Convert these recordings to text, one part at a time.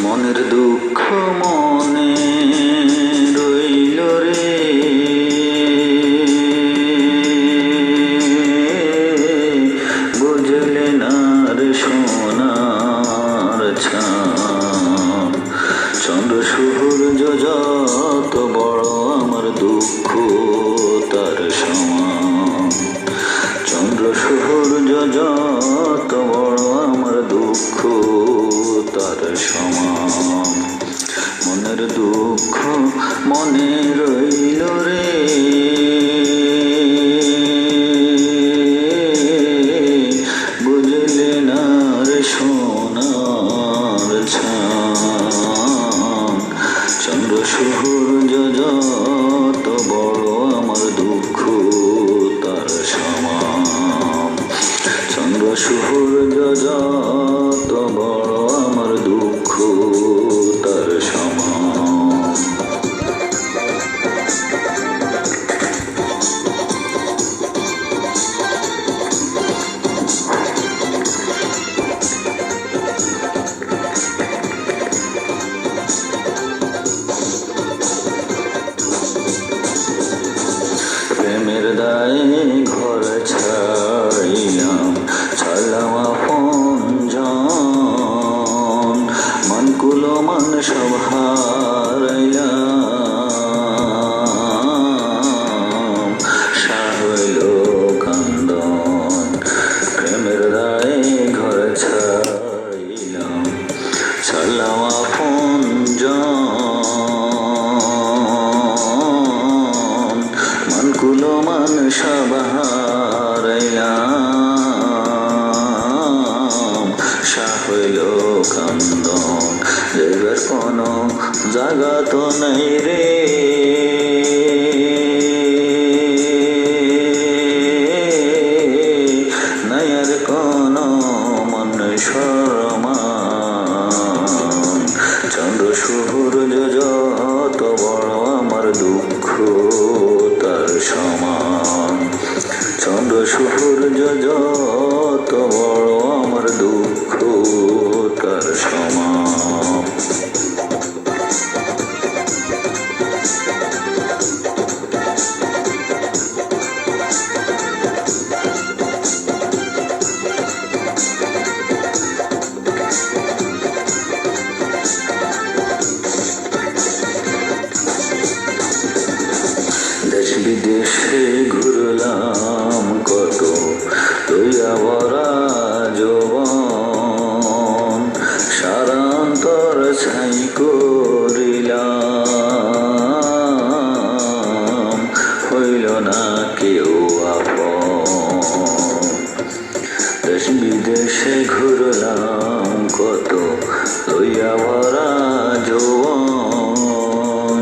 মনের দুঃখ মনে রইল রে, বুঝলে না রে সোনার ছাম। চন্দ্র সূর্য যত বড় আমার দুঃখ তার সমান। চন্দ্র সূর্য যত বড় আমার দুঃখ তার সমান। মনের দুঃখ মনে রইল রে, বুঝলে না রে সোনার ছাম। চন্দ্র সূর্য যত বড় আমার দুঃখ তার সমান। চন্দ্র সূর্য যত বড় আমার দুঃখ তার সমান। প্রেমের দায়ে ঘর ছাড়িলাম, ছাড়লাম আপনজন। মনকুলো মান সব হারাইলাম, সার হইল কান্দন। প্রেমের দায়ে ঘর ছাড়িলাম, ছাড়লাম আপনজন। মনকুলো মান সব হারাইলাম, সার হইল কান্দন। যাইবার কোনো জায়গা তো নাই রে, নাই আর কোনো মন সরমান। চন্দ্র সূর্য যত বড় আমার দুঃখ তার সমান। চন্দ্র সূর্য যত বড় আমার দুঃখ তার সমান। দেশ বিদেশে ঘুরলাম কত, লইয়া ভরা যৌবন। সারান্তর ছাই করিলাম, হইল না কেউ আপন। দেশ বিদেশে ঘুরলাম কত, লইয়া ভরা যৌবন।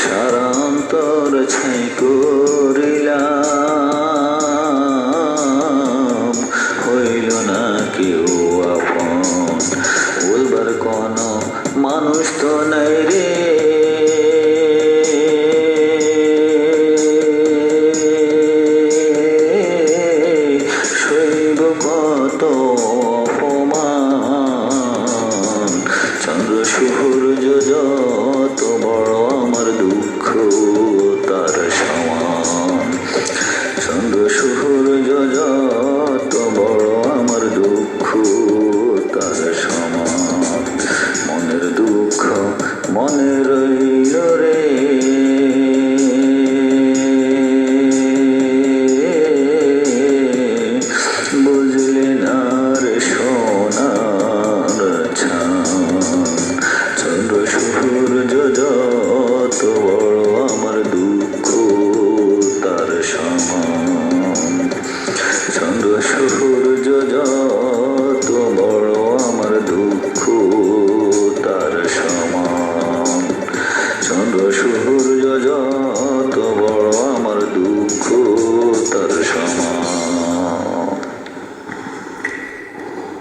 সারান্তর ছাই করিলাম, হইল না কেউ আপন। বলবার কোনো মানুষ তো নাই রে,